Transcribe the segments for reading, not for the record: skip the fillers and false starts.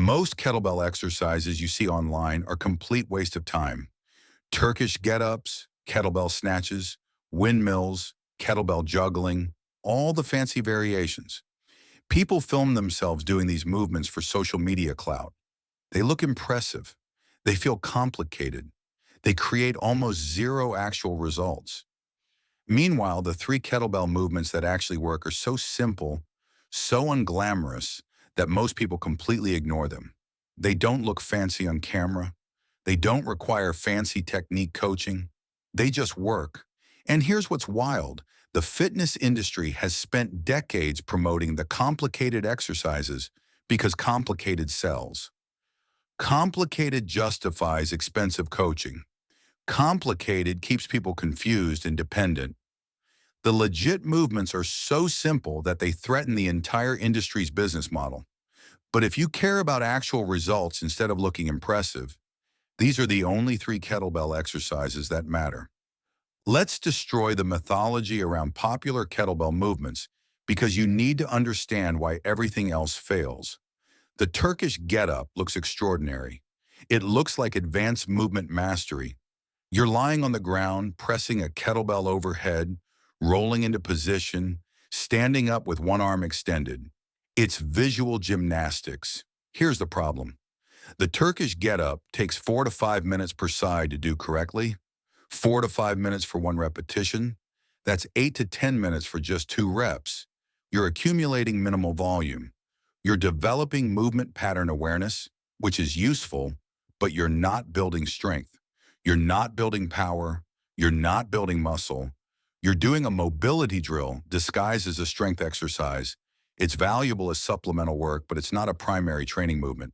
Most kettlebell exercises you see online are complete waste of time. Turkish get-ups, kettlebell snatches, windmills, kettlebell juggling, all the fancy variations. People film themselves doing these movements for social media clout. They look impressive. They feel complicated. They create almost zero actual results. Meanwhile, the three kettlebell movements that actually work are so simple, so unglamorous, that most people completely ignore them. They don't look fancy on camera. They don't require fancy technique coaching. They just work. And here's what's wild. The fitness industry has spent decades promoting the complicated exercises because complicated sells. Complicated justifies expensive coaching. Complicated keeps people confused and dependent. The legit movements are so simple that they threaten the entire industry's business model. But if you care about actual results instead of looking impressive, these are the only three kettlebell exercises that matter. Let's destroy the mythology around popular kettlebell movements because you need to understand why everything else fails. The Turkish get-up looks extraordinary. It looks like advanced movement mastery. You're lying on the ground, pressing a kettlebell overhead, rolling into position, standing up with one arm extended. It's visual gymnastics. Here's the problem. The Turkish get-up takes 4 to 5 minutes per side to do correctly, 4 to 5 minutes for one repetition. That's 8 to 10 minutes for just 2 reps. You're accumulating minimal volume. You're developing movement pattern awareness, which is useful, but you're not building strength. You're not building power. You're not building muscle. You're doing a mobility drill disguised as a strength exercise. It's valuable as supplemental work, but it's not a primary training movement.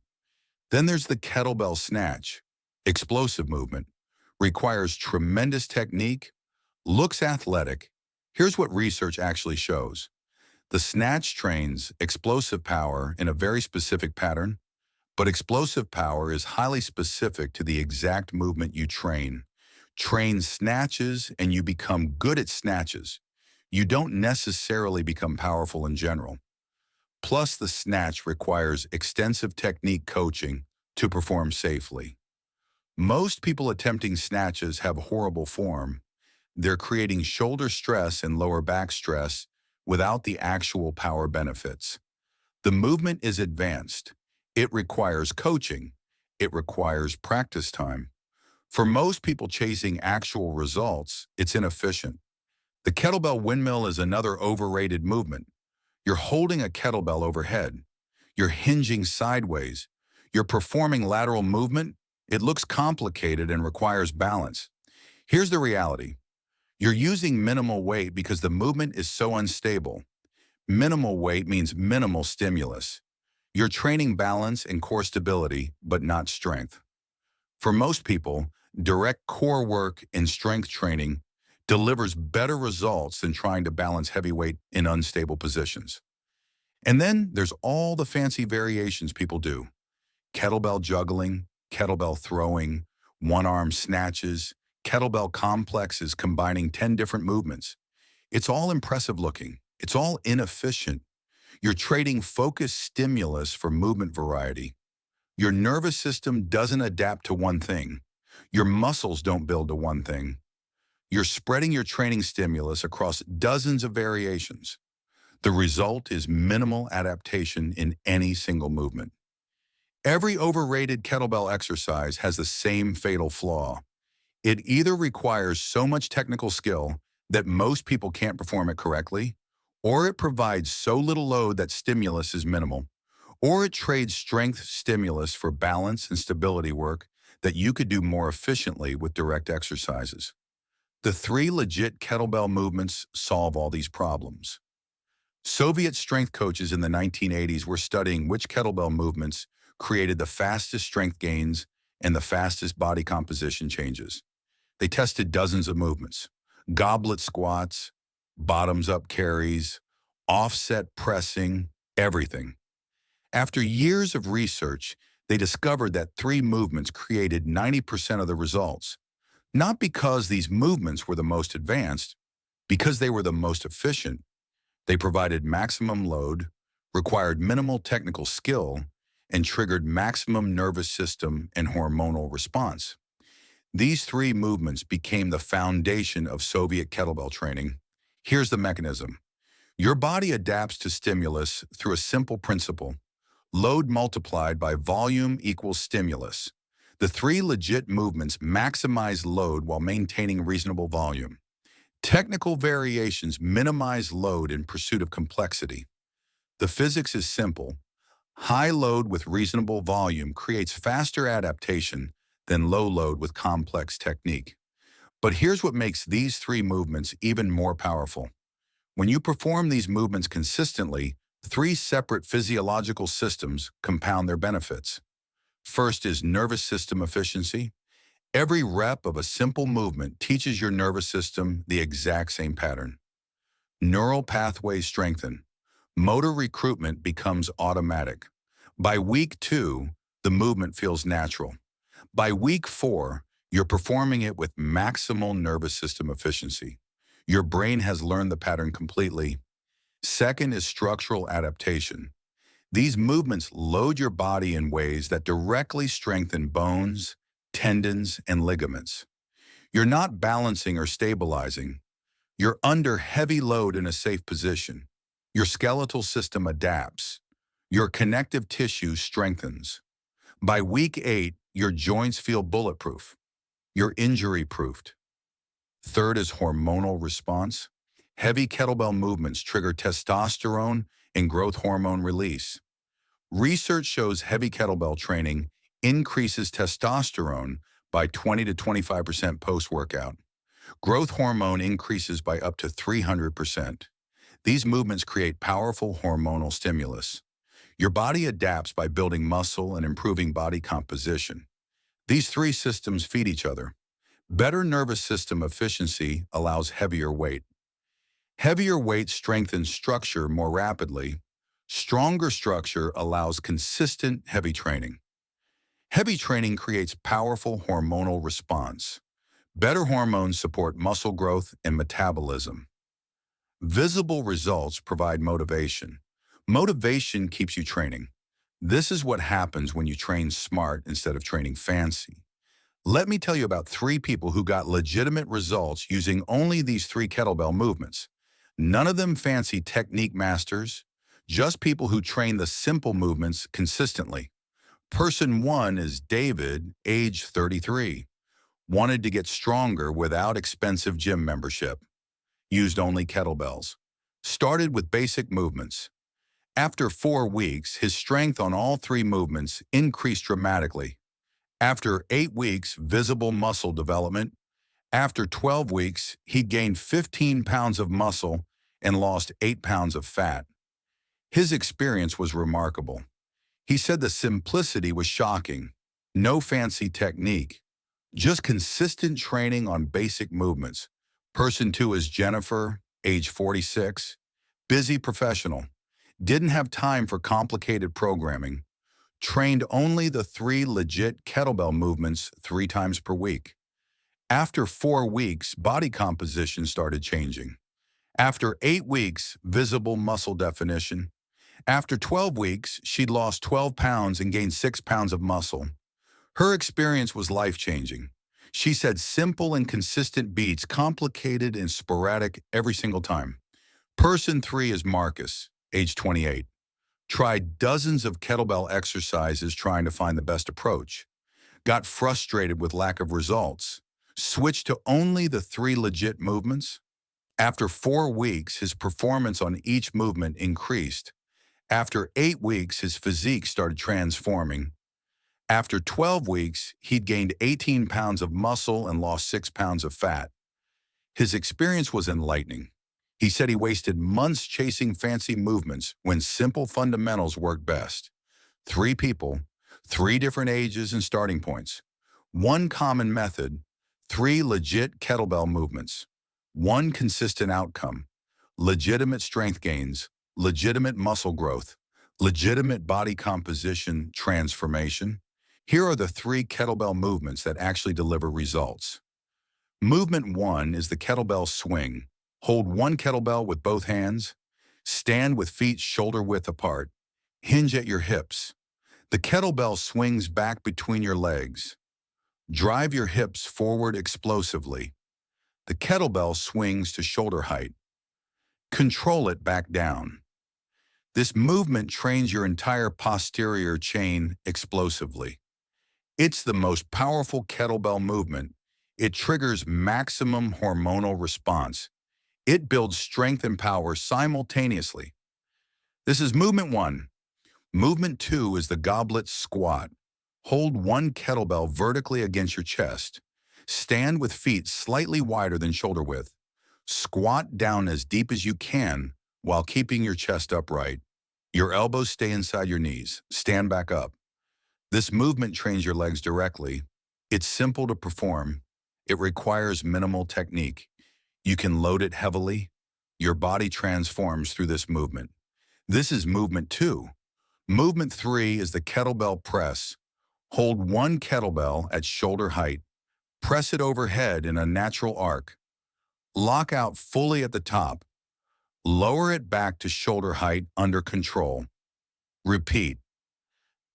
Then there's the kettlebell snatch. Explosive movement. Requires tremendous technique. Looks athletic. Here's what research actually shows. The snatch trains explosive power in a very specific pattern, but explosive power is highly specific to the exact movement you train. Train snatches and you become good at snatches. You don't necessarily become powerful in general. Plus, the snatch requires extensive technique coaching to perform safely. Most people attempting snatches have horrible form. They're creating shoulder stress and lower back stress without the actual power benefits. The movement is advanced. It requires coaching. It requires practice time. For most people chasing actual results, it's inefficient. The kettlebell windmill is another overrated movement. You're holding a kettlebell overhead. You're hinging sideways. You're performing lateral movement. It looks complicated and requires balance. Here's the reality. You're using minimal weight because the movement is so unstable. Minimal weight means minimal stimulus. You're training balance and core stability, but not strength. For most people, direct core work and strength training delivers better results than trying to balance heavy weight in unstable positions. And then there's all the fancy variations people do. Kettlebell juggling, kettlebell throwing, one-arm snatches, kettlebell complexes combining 10 different movements. It's all impressive looking. It's all inefficient. You're trading focused stimulus for movement variety. Your nervous system doesn't adapt to one thing. Your muscles don't build to one thing. You're spreading your training stimulus across dozens of variations. The result is minimal adaptation in any single movement. Every overrated kettlebell exercise has the same fatal flaw. It either requires so much technical skill that most people can't perform it correctly, or it provides so little load that stimulus is minimal, or it trades strength stimulus for balance and stability work that you could do more efficiently with direct exercises. The three legit kettlebell movements solve all these problems. Soviet strength coaches in the 1980s were studying which kettlebell movements created the fastest strength gains and the fastest body composition changes. They tested dozens of movements: goblet squats, bottoms-up carries, offset pressing, everything. After years of research, they discovered that 3 movements created 90% of the results, not because these movements were the most advanced, because they were the most efficient. They provided maximum load, required minimal technical skill, and triggered maximum nervous system and hormonal response. These three movements became the foundation of Soviet kettlebell training. Here's the mechanism. Your body adapts to stimulus through a simple principle. Load multiplied by volume equals stimulus. The three legit movements maximize load while maintaining reasonable volume. Technical variations minimize load in pursuit of complexity. The physics is simple. High load with reasonable volume creates faster adaptation than low load with complex technique. But here's what makes these three movements even more powerful. When you perform these movements consistently, three separate physiological systems compound their benefits. First is nervous system efficiency. Every rep of a simple movement teaches your nervous system the exact same pattern. Neural pathways strengthen. Motor recruitment becomes automatic. By week 2, the movement feels natural. By week 4, you're performing it with maximal nervous system efficiency. Your brain has learned the pattern completely. Second is structural adaptation. These movements load your body in ways that directly strengthen bones, tendons, and ligaments. You're not balancing or stabilizing. You're under heavy load in a safe position. Your skeletal system adapts. Your connective tissue strengthens. By week 8, your joints feel bulletproof. You're injury-proofed. Third is hormonal response. Heavy kettlebell movements trigger testosterone and growth hormone release. Research shows heavy kettlebell training increases testosterone by 20 to 25% post-workout. Growth hormone increases by up to 300%. These movements create powerful hormonal stimulus. Your body adapts by building muscle and improving body composition. These three systems feed each other. Better nervous system efficiency allows heavier weight. Heavier weight strengthens structure more rapidly. Stronger structure allows consistent heavy training. Heavy training creates powerful hormonal response. Better hormones support muscle growth and metabolism. Visible results provide motivation. Motivation keeps you training. This is what happens when you train smart instead of training fancy. Let me tell you about 3 people who got legitimate results using only these 3 kettlebell movements. None of them fancy technique masters, just people who train the simple movements consistently. Person 1 is David, age 33. Wanted to get stronger without expensive gym membership. Used only kettlebells. Started with basic movements. After 4 weeks, his strength on all 3 movements increased dramatically. After 8 weeks, visible muscle development. After 12 weeks, he gained 15 pounds of muscle and lost 8 pounds of fat. His experience was remarkable. He said the simplicity was shocking. No fancy technique, just consistent training on basic movements. Person 2 is Jennifer, age 46, busy professional. Didn't have time for complicated programming. Trained only the 3 legit kettlebell movements 3 times per week. After 4 weeks, body composition started changing. After 8 weeks, visible muscle definition. After 12 weeks, she'd lost 12 pounds and gained 6 pounds of muscle. Her experience was life-changing. She said simple and consistent beats, complicated and sporadic every single time. Person 3 is Marcus, age 28. Tried dozens of kettlebell exercises trying to find the best approach. Got frustrated with lack of results. Switched to only the 3 legit movements. After 4 weeks, his performance on each movement increased. After 8 weeks, his physique started transforming. After 12 weeks, he'd gained 18 pounds of muscle and lost 6 pounds of fat. His experience was enlightening. He said he wasted months chasing fancy movements when simple fundamentals worked best. 3 people, 3 different ages and starting points. 1 common method, 3 legit kettlebell movements. 1 consistent outcome, legitimate strength gains, legitimate muscle growth, legitimate body composition transformation. Here are the 3 kettlebell movements that actually deliver results. Movement 1 is the kettlebell swing. Hold 1 kettlebell with both hands. Stand with feet shoulder width apart. Hinge at your hips. The kettlebell swings back between your legs. Drive your hips forward explosively. The kettlebell swings to shoulder height. Control it back down. This movement trains your entire posterior chain explosively. It's the most powerful kettlebell movement. It triggers maximum hormonal response. It builds strength and power simultaneously. This is movement 1. Movement 2 is the goblet squat. Hold one kettlebell vertically against your chest. Stand with feet slightly wider than shoulder width. Squat down as deep as you can while keeping your chest upright. Your elbows stay inside your knees. Stand back up. This movement trains your legs directly. It's simple to perform. It requires minimal technique. You can load it heavily. Your body transforms through this movement. This is movement 2. Movement 3 is the kettlebell press. Hold one kettlebell at shoulder height. Press it overhead in a natural arc. Lock out fully at the top. Lower it back to shoulder height under control. Repeat.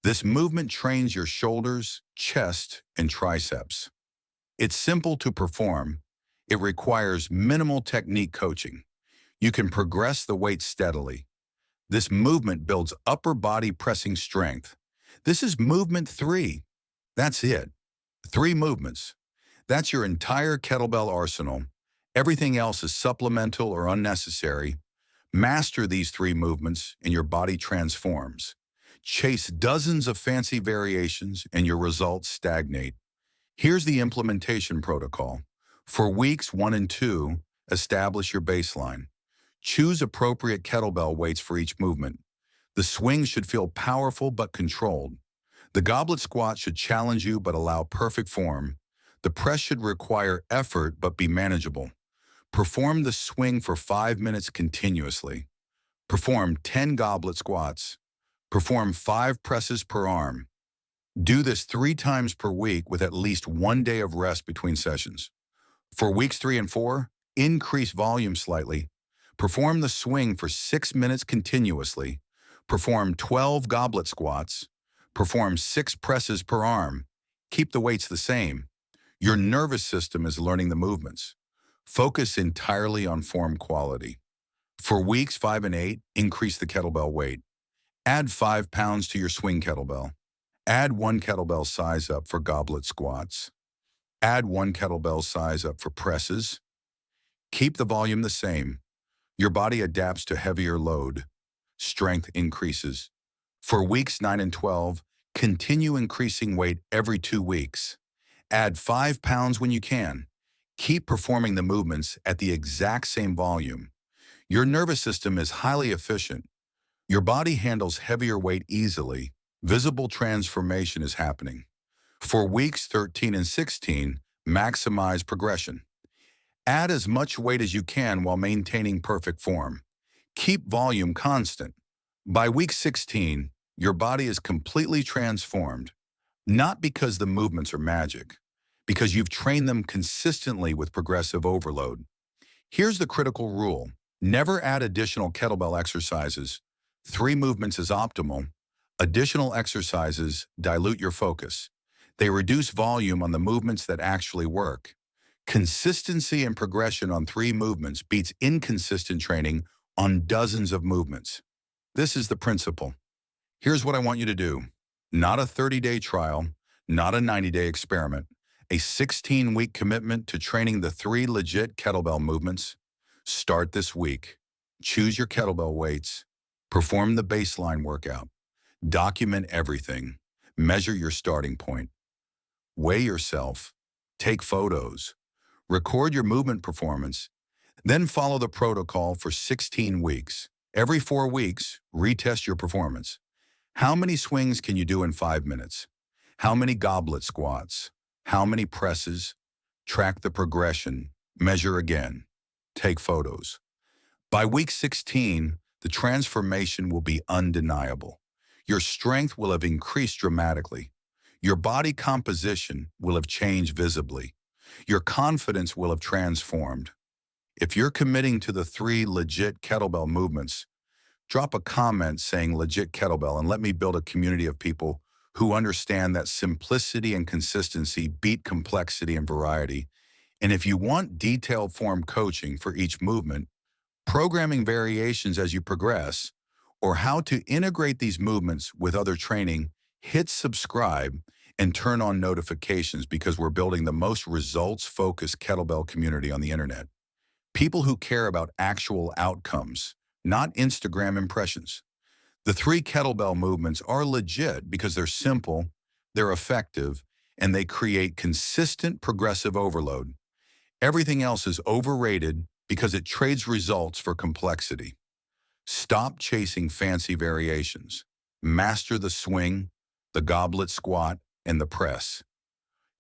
This movement trains your shoulders, chest, and triceps. It's simple to perform. It requires minimal technique coaching. You can progress the weight steadily. This movement builds upper body pressing strength. This is movement 3. That's it. 3 movements. That's your entire kettlebell arsenal. Everything else is supplemental or unnecessary. Master these 3 movements and your body transforms. Chase dozens of fancy variations and your results stagnate. Here's the implementation protocol. For weeks 1 and 2, establish your baseline. Choose appropriate kettlebell weights for each movement. The swing should feel powerful but controlled. The goblet squat should challenge you but allow perfect form. The press should require effort but be manageable. Perform the swing for 5 minutes continuously. Perform 10 goblet squats. Perform 5 presses per arm. Do this 3 times per week with at least 1 day of rest between sessions. For weeks 3 and 4, increase volume slightly. Perform the swing for 6 minutes continuously. Perform 12 goblet squats. Perform 6 presses per arm. Keep the weights the same. Your nervous system is learning the movements. Focus entirely on form quality. For weeks 5 and 8, increase the kettlebell weight. Add 5 pounds to your swing kettlebell. Add 1 kettlebell size up for goblet squats. Add 1 kettlebell size up for presses. Keep the volume the same. Your body adapts to heavier load. Strength increases. For weeks 9 and 12, continue increasing weight every 2 weeks. Add 5 pounds when you can. Keep performing the movements at the exact same volume. Your nervous system is highly efficient. Your body handles heavier weight easily. Visible transformation is happening. For weeks 13 and 16, maximize progression. Add as much weight as you can while maintaining perfect form. Keep volume constant. By week 16, your body is completely transformed, not because the movements are magic, because you've trained them consistently with progressive overload. Here's the critical rule. Never add additional kettlebell exercises. 3 movements is optimal. Additional exercises dilute your focus. They reduce volume on the movements that actually work. Consistency and progression on 3 movements beats inconsistent training on dozens of movements. This is the principle. Here's what I want you to do. Not a 30-day trial, not a 90-day experiment. A 16-week commitment to training the 3 legit kettlebell movements. Start this week. Choose your kettlebell weights. Perform the baseline workout. Document everything. Measure your starting point. Weigh yourself. Take photos. Record your movement performance. Then follow the protocol for 16 weeks. Every 4 weeks, retest your performance. How many swings can you do in 5 minutes? How many goblet squats? How many presses? Track the progression. Measure again. Take photos. By week 16, the transformation will be undeniable. Your strength will have increased dramatically. Your body composition will have changed visibly. Your confidence will have transformed. If you're committing to the 3 legit kettlebell movements, Drop a comment saying legit kettlebell and let me build a community of people who understand that simplicity and consistency beat complexity and variety. And if you want detailed form coaching for each movement, programming variations as you progress, or how to integrate these movements with other training, hit subscribe and turn on notifications because we're building the most results-focused kettlebell community on the internet. People who care about actual outcomes, not Instagram impressions. The three kettlebell movements are legit because they're simple, they're effective, and they create consistent progressive overload. Everything else is overrated because it trades results for complexity. Stop chasing fancy variations. Master the swing, the goblet squat, and the press.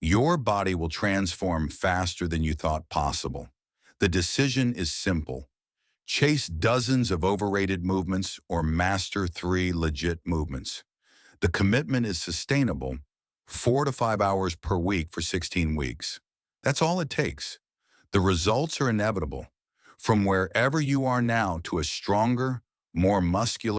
Your body will transform faster than you thought possible. The decision is simple. Chase dozens of overrated movements or master 3 legit movements. The commitment is sustainable, 4 to 5 hours per week for 16 weeks. That's all it takes. The results are inevitable. From wherever you are now to a stronger, more muscular